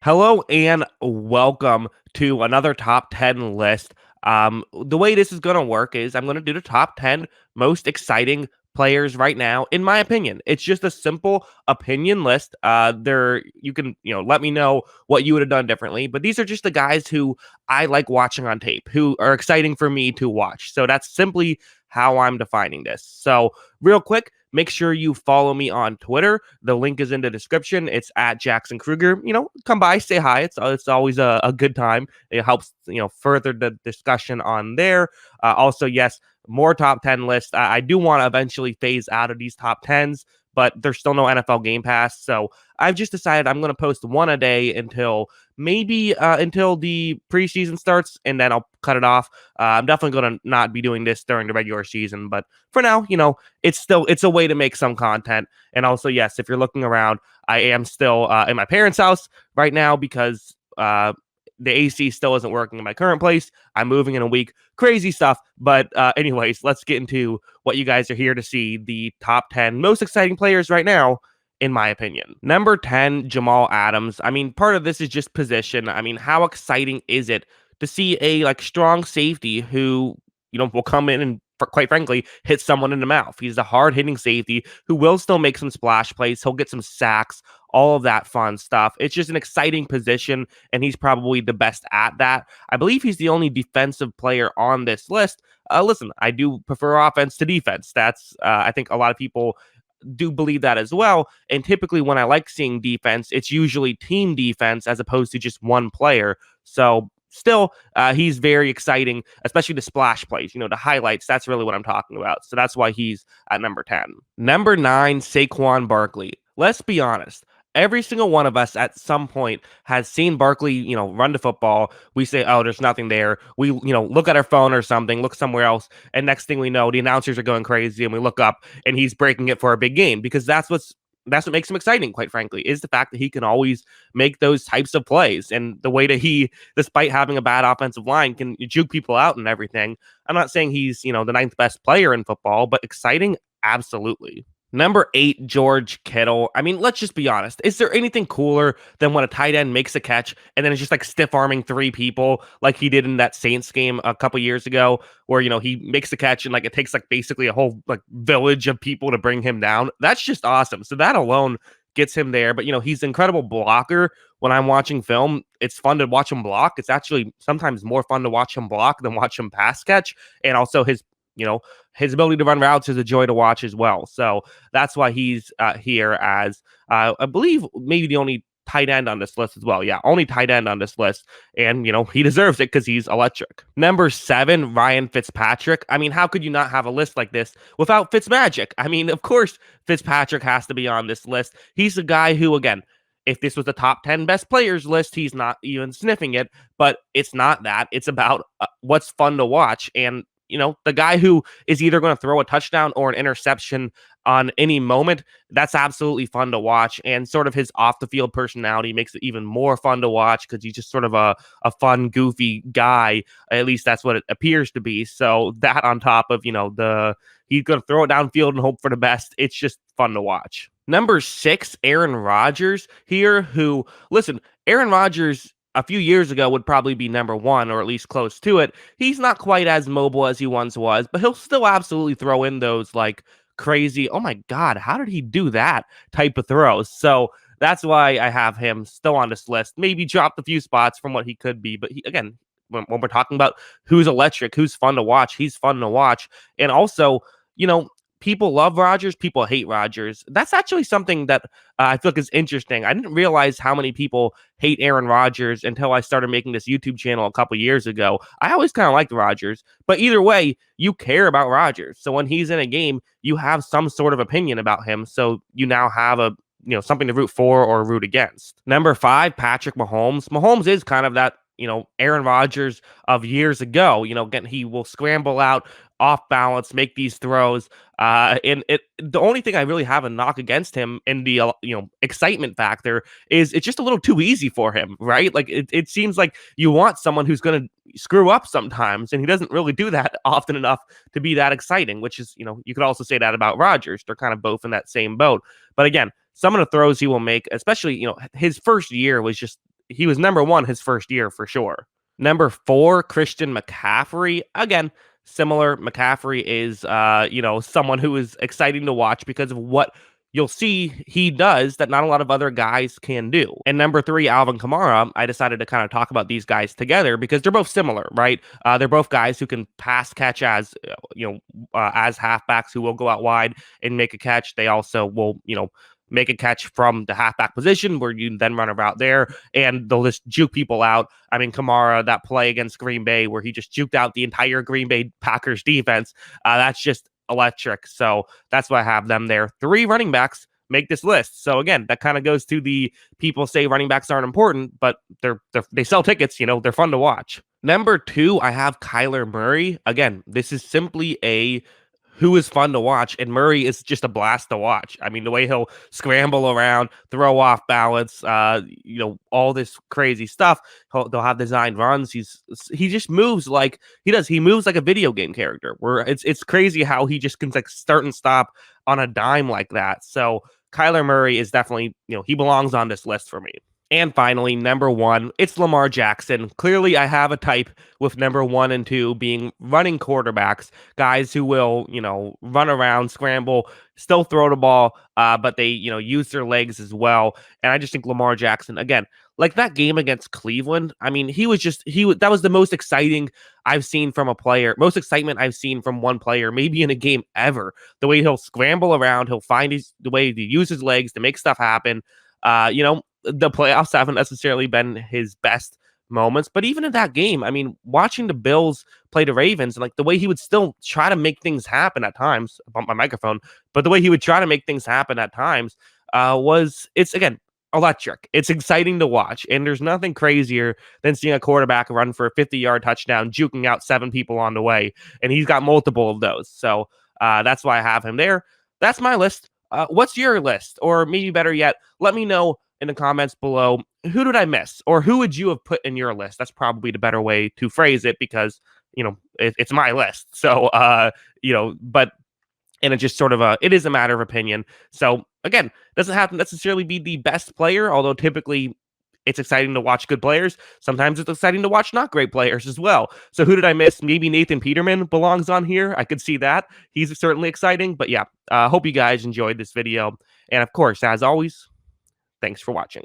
Hello and welcome to another top 10 list. The way this is going to work is I'm going to do the top 10 most exciting players right now, in my opinion. It's just a simple opinion list. There you can, let me know what you would have done differently, but these are just the guys who I like watching on tape, who are exciting for me to watch. So that's simply how I'm defining this. So, real quick, make sure you follow me on Twitter. The link is in the description. It's at Jackson Kruger. Come by, say hi. It's always a good time. It helps further the discussion on there. Also, yes, more top 10 lists. I do want to eventually phase out of these top 10s, but there's still no NFL Game Pass, so I've just decided I'm going to post one a day until the preseason starts, and then I'll cut it off. I'm definitely going to not be doing this during the regular season, but for now, it's a way to make some content. And also, yes, if you're looking around, I am still in my parents' house right now because the AC still isn't working in my current place. I'm moving in a week. Crazy stuff. But anyways, let's get into what you guys are here to see. The top 10 most exciting players right now, in my opinion. Number 10, Jamal Adams. I mean, part of this is just position. I mean, how exciting is it to see a strong safety who, will come in and quite frankly, hit someone in the mouth. He's a hard hitting safety who will still make some splash plays. He'll get some sacks, all of that fun stuff. It's just an exciting position, and he's probably the best at that. I believe he's the only defensive player on this list. Listen, I do prefer offense to defense. I think a lot of people do believe that as well. And typically, when I like seeing defense, it's usually team defense as opposed to just one player. So, still, he's very exciting, especially the splash plays, the highlights. That's really what I'm talking about. So that's why he's at number 10. Number 9, Saquon Barkley. Let's be honest. Every single one of us at some point has seen Barkley, run the football. We say, oh, there's nothing there. We, look at our phone or something, look somewhere else. And next thing we know, the announcers are going crazy and we look up and he's breaking it for a big game because that's what makes him exciting, quite frankly, is the fact that he can always make those types of plays. And the way that he, despite having a bad offensive line, can juke people out and everything. I'm not saying he's, the ninth best player in football, but exciting, absolutely. Number 8, George Kittle. I mean, let's just be honest. Is there anything cooler than when a tight end makes a catch and then it's just like stiff arming 3 people like he did in that Saints game a couple years ago where, he makes the catch and it takes basically a whole village of people to bring him down? That's just awesome. So that alone gets him there. But, he's an incredible blocker. When I'm watching film, it's fun to watch him block. It's actually sometimes more fun to watch him block than watch him pass catch. And also his ability to run routes is a joy to watch as well. So that's why he's here as, I believe, maybe the only tight end on this list as well. Yeah, only tight end on this list. And, he deserves it because he's electric. Number 7, Ryan Fitzpatrick. I mean, how could you not have a list like this without Fitzmagic? I mean, of course, Fitzpatrick has to be on this list. He's a guy who, again, if this was the top 10 best players list, he's not even sniffing it, but it's not that. It's about what's fun to watch. And the guy who is either going to throw a touchdown or an interception on any moment, that's absolutely fun to watch. And sort of his off the field personality makes it even more fun to watch because he's just sort of a fun, goofy guy. At least that's what it appears to be. So that on top of, he's going to throw it downfield and hope for the best. It's just fun to watch. Number 6, Aaron Rodgers here, who, listen, Aaron Rodgers a few years ago would probably be number 1 or at least close to it. He's not quite as mobile as he once was, but he'll still absolutely throw in those crazy, oh my God, how did he do that type of throws? So that's why I have him still on this list. Maybe dropped a few spots from what he could be, but again, when we're talking about who's electric, who's fun to watch, he's fun to watch. And also, people love Rodgers, people hate Rodgers. That's actually something that I feel is interesting. I didn't realize how many people hate Aaron Rodgers until I started making this YouTube channel a couple years ago. I always kind of liked Rodgers, but either way, you care about Rodgers. So when he's in a game, you have some sort of opinion about him. So you now have something to root for or root against. Number 5, Patrick Mahomes. Mahomes is kind of that, Aaron Rodgers of years ago. Again, he will scramble out off balance, make these throws. The only thing I really have a knock against him in the excitement factor is it's just a little too easy for him, right? It seems like you want someone who's going to screw up sometimes, and he doesn't really do that often enough to be that exciting. Which is, you could also say that about Rodgers. They're kind of both in that same boat. But again, some of the throws he will make, especially his first year was just he was number one his first year for sure. Number 4, Christian McCaffrey. Again, similar. McCaffrey is, someone who is exciting to watch because of what you'll see he does that not a lot of other guys can do. And number 3, Alvin Kamara. I decided to kind of talk about these guys together because they're both similar, right? They're both guys who can pass catch as halfbacks who will go out wide and make a catch. They also will, make a catch from the halfback position where you then run a route there and they'll just juke people out. I mean, Kamara, that play against Green Bay where he just juked out the entire Green Bay Packers defense, that's just electric. So that's why I have them there. 3 running backs make this list. So again, that kind of goes to the people say running backs aren't important, but they sell tickets, they're fun to watch. Number 2, I have Kyler Murray. Again, this is simply who is fun to watch, and Murray is just a blast to watch. I mean, the way he'll scramble around, throw off balance, all this crazy stuff. They'll have designed runs. He just moves like he does. He moves like a video game character. Where it's crazy how he just can like start and stop on a dime like that. So Kyler Murray is definitely, he belongs on this list for me. And finally, number 1, it's Lamar Jackson. Clearly, I have a type with number 1 and 2 being running quarterbacks, guys who will, run around, scramble, still throw the ball, but they, use their legs as well. And I just think Lamar Jackson, again, like that game against Cleveland, I mean, that was the most exciting I've seen from a player, most excitement I've seen from one player, maybe in a game ever. The way he'll scramble around, he'll find the way to use his legs to make stuff happen. The playoffs haven't necessarily been his best moments, but even in that game, I mean, watching the Bills play the Ravens and like the way he would still try to make things happen at times, I bumped my microphone, but the way he would try to make things happen at times it's again, electric. It's exciting to watch. And there's nothing crazier than seeing a quarterback run for a 50-yard touchdown, juking out 7 people on the way. And he's got multiple of those. So that's why I have him there. That's my list. What's your list? Or maybe better yet, let me know in the comments below, who did I miss? Or who would you have put in your list? That's probably the better way to phrase it because, it's my list. So, and it just sort of it is a matter of opinion. So again, doesn't have to necessarily be the best player, although typically it's exciting to watch good players. Sometimes it's exciting to watch not great players as well. So who did I miss? Maybe Nathan Peterman belongs on here. I could see that. He's certainly exciting. But yeah, hope you guys enjoyed this video. And of course, as always, thanks for watching.